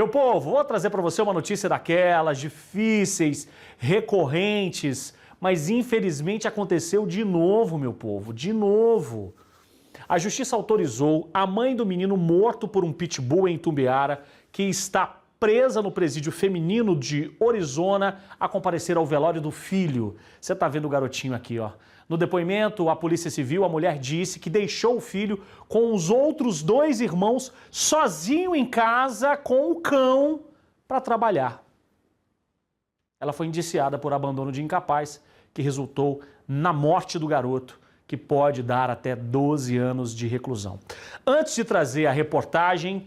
Meu povo, vou trazer para você uma notícia daquelas difíceis, recorrentes, mas infelizmente aconteceu de novo, meu povo, de novo. A justiça autorizou a mãe do menino morto por um pitbull em Itumbiara, que está presa no presídio feminino de Orizona, a comparecer ao velório do filho. Você tá vendo o garotinho aqui, ó. No depoimento, a Polícia Civil, a mulher disse que deixou o filho com os outros 2 irmãos sozinho em casa com o cão para trabalhar. Ela foi indiciada por abandono de incapaz, que resultou na morte do garoto, que pode dar até 12 anos de reclusão. Antes de trazer a reportagem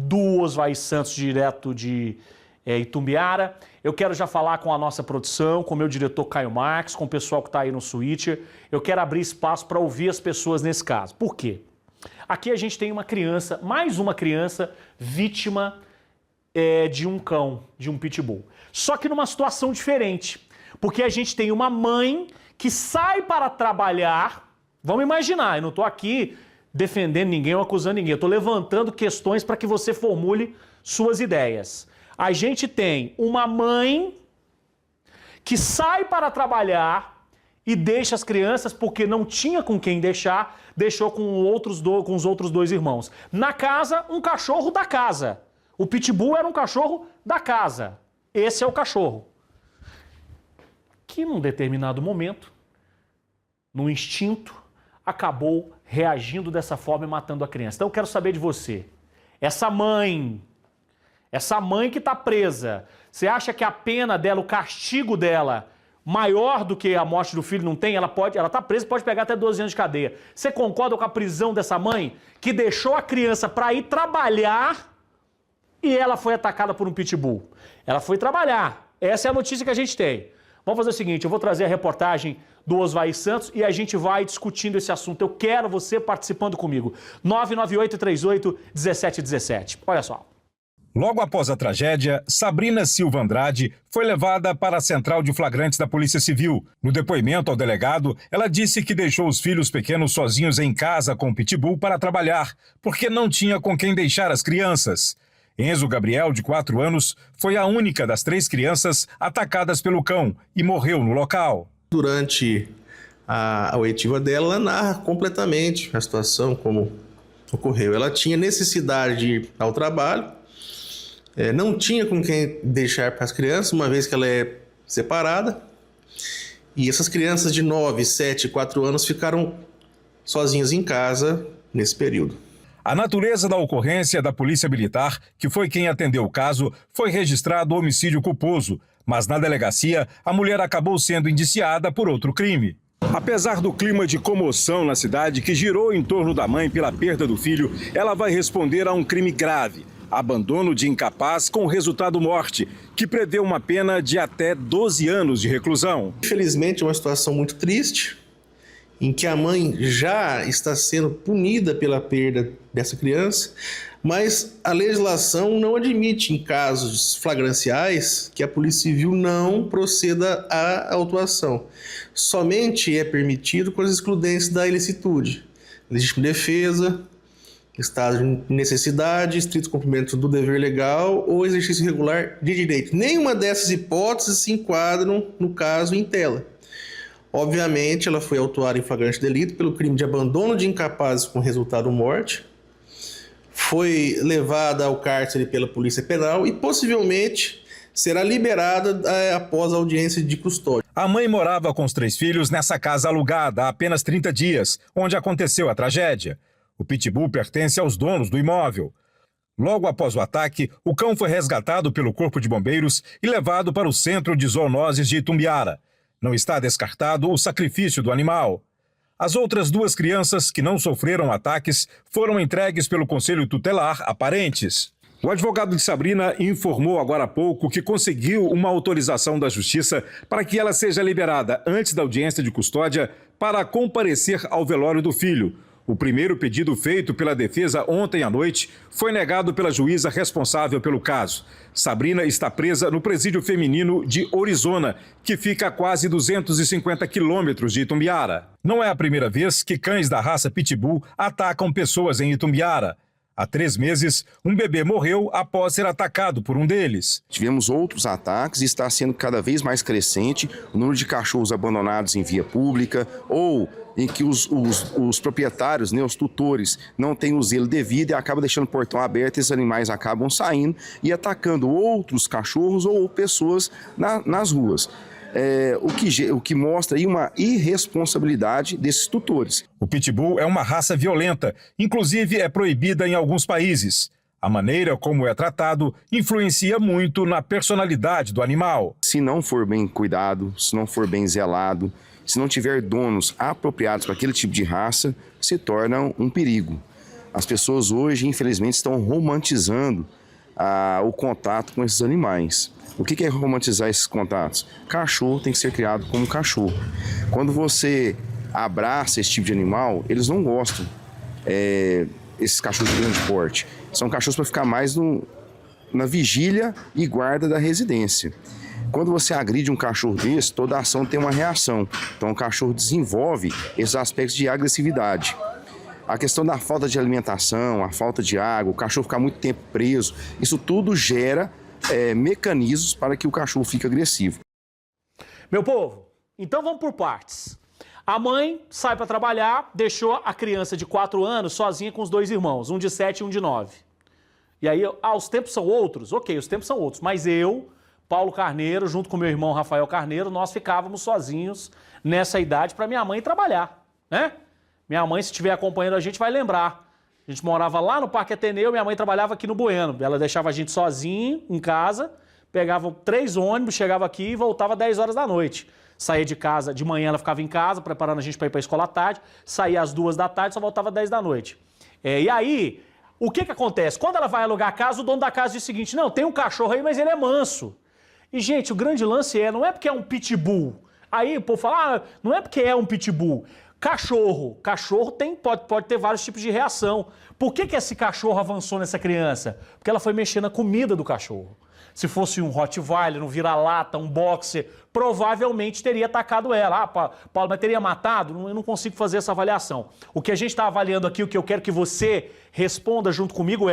do Osvair Santos, direto de Itumbiara, eu quero já falar com a nossa produção, com o meu diretor Caio Marques, com o pessoal que está aí no Switcher. Eu quero abrir espaço para ouvir as pessoas nesse caso. Por quê? Aqui a gente tem uma criança, mais uma criança, vítima de um cão, de um pitbull. Só que numa situação diferente, porque a gente tem uma mãe que sai para trabalhar. Vamos imaginar, eu não estou aqui defendendo ninguém ou acusando ninguém, eu estou levantando questões para que você formule suas ideias. A gente tem uma mãe que sai para trabalhar e deixa as crianças porque não tinha com quem deixar, deixou com os outros 2 irmãos. Na casa, um cachorro da casa. O pitbull era um cachorro da casa. Esse é o cachorro. Que num determinado momento, no instinto, acabou reagindo dessa forma e matando a criança. Então eu quero saber de você. Essa mãe que está presa, você acha que a pena dela, o castigo dela, maior do que a morte do filho não tem? Ela está presa e pode pegar até 12 anos de cadeia. Você concorda com a prisão dessa mãe que deixou a criança para ir trabalhar e ela foi atacada por um pitbull? Ela foi trabalhar. Essa é a notícia que a gente tem. Vamos fazer o seguinte, eu vou trazer a reportagem do Osvair Santos e a gente vai discutindo esse assunto. Eu quero você participando comigo. 99838-1717. Olha só. Logo após a tragédia, Sabrina Silva Andrade foi levada para a central de flagrantes da Polícia Civil. No depoimento ao delegado, ela disse que deixou os filhos pequenos sozinhos em casa com o pitbull para trabalhar, porque não tinha com quem deixar as crianças. Enzo Gabriel, de 4 anos, foi a única das 3 crianças atacadas pelo cão e morreu no local. Durante a oitiva dela, ela narra completamente a situação, como ocorreu. Ela tinha necessidade de ir ao trabalho, não tinha com quem deixar para as crianças, uma vez que ela é separada. E essas crianças de 9, 7 e 4 anos ficaram sozinhas em casa nesse período. A natureza da ocorrência da Polícia Militar, que foi quem atendeu o caso, foi registrado homicídio culposo, mas na delegacia a mulher acabou sendo indiciada por outro crime. Apesar do clima de comoção na cidade que girou em torno da mãe pela perda do filho, ela vai responder a um crime grave: abandono de incapaz com resultado morte, que prevê uma pena de até 12 anos de reclusão. Infelizmente é uma situação muito triste, em que a mãe já está sendo punida pela perda dessa criança, mas a legislação não admite, em casos flagranciais, que a Polícia Civil não proceda à autuação. Somente é permitido com as excludentes da ilicitude: legítima defesa, estado de necessidade, estrito cumprimento do dever legal ou exercício irregular de direito. Nenhuma dessas hipóteses se enquadram no caso em tela. Obviamente, ela foi autuada em flagrante delito pelo crime de abandono de incapazes com resultado morte, foi levada ao cárcere pela Polícia Penal e possivelmente será liberada após a audiência de custódia. A mãe morava com os 3 filhos nessa casa alugada há apenas 30 dias, onde aconteceu a tragédia. O pitbull pertence aos donos do imóvel. Logo após o ataque, o cão foi resgatado pelo Corpo de Bombeiros e levado para o Centro de Zoonoses de Itumbiara. Não está descartado o sacrifício do animal. As outras 2 crianças que não sofreram ataques foram entregues pelo Conselho Tutelar a parentes. O advogado de Sabrina informou agora há pouco que conseguiu uma autorização da Justiça para que ela seja liberada antes da audiência de custódia para comparecer ao velório do filho. O primeiro pedido feito pela defesa ontem à noite foi negado pela juíza responsável pelo caso. Sabrina está presa no presídio feminino de Orizona, que fica a quase 250 quilômetros de Itumbiara. Não é a primeira vez que cães da raça Pitbull atacam pessoas em Itumbiara. Há 3 meses, um bebê morreu após ser atacado por um deles. Tivemos outros ataques e está sendo cada vez mais crescente o número de cachorros abandonados em via pública ou em que os proprietários, né, os tutores, não têm o zelo devido e acabam deixando o portão aberto e esses animais acabam saindo e atacando outros cachorros ou pessoas nas ruas. O que mostra aí uma irresponsabilidade desses tutores. O Pitbull é uma raça violenta, inclusive é proibida em alguns países. A maneira como é tratado influencia muito na personalidade do animal. Se não for bem cuidado, se não for bem zelado, se não tiver donos apropriados para aquele tipo de raça, se torna um perigo. As pessoas hoje, infelizmente, estão romantizando o contato com esses animais. O que é romantizar esses contatos? Cachorro tem que ser criado como cachorro. Quando você abraça esse tipo de animal, eles não gostam. Esses cachorros de grande porte. São cachorros para ficar mais na vigília e guarda da residência. Quando você agride um cachorro desse, toda ação tem uma reação. Então o cachorro desenvolve esses aspectos de agressividade. A questão da falta de alimentação, a falta de água, o cachorro ficar muito tempo preso, isso tudo gera mecanismos para que o cachorro fique agressivo. Meu povo, então vamos por partes. A mãe sai para trabalhar, deixou a criança de 4 anos sozinha com os 2 irmãos, um de 7 e um de 9. E aí, os tempos são outros? Ok, os tempos são outros, mas eu, Paulo Carneiro, junto com meu irmão Rafael Carneiro, nós ficávamos sozinhos nessa idade para minha mãe trabalhar, né? Minha mãe, se estiver acompanhando a gente, vai lembrar. A gente morava lá no Parque Ateneu, minha mãe trabalhava aqui no Bueno. Ela deixava a gente sozinho em casa, pegava 3 ônibus, chegava aqui e voltava 10 horas da noite. Saía de casa, de manhã ela ficava em casa, preparando a gente para ir para a escola à tarde, saía às 2 da tarde, só voltava às 10 da noite. E aí, o que acontece? Quando ela vai alugar a casa, o dono da casa diz o seguinte, não, tem um cachorro aí, mas ele é manso. E, gente, o grande lance não é porque é um pitbull. Aí o povo fala, não é porque é um pitbull. Cachorro pode ter vários tipos de reação. Por que esse cachorro avançou nessa criança? Porque ela foi mexer na comida do cachorro. Se fosse um Rottweiler, um vira-lata, um boxer, provavelmente teria atacado ela. Paulo, mas teria matado? Eu não consigo fazer essa avaliação. O que a gente está avaliando aqui, o que eu quero que você responda junto comigo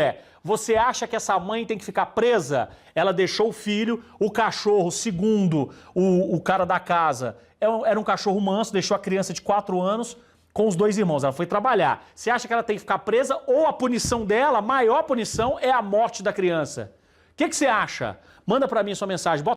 você acha que essa mãe tem que ficar presa? Ela deixou o filho, o cachorro, segundo o cara da casa, era um cachorro manso, deixou a criança de 4 anos com os 2 irmãos. Ela foi trabalhar. Você acha que ela tem que ficar presa ou a punição dela, a maior punição, é a morte da criança? O que você acha? Manda para mim sua mensagem.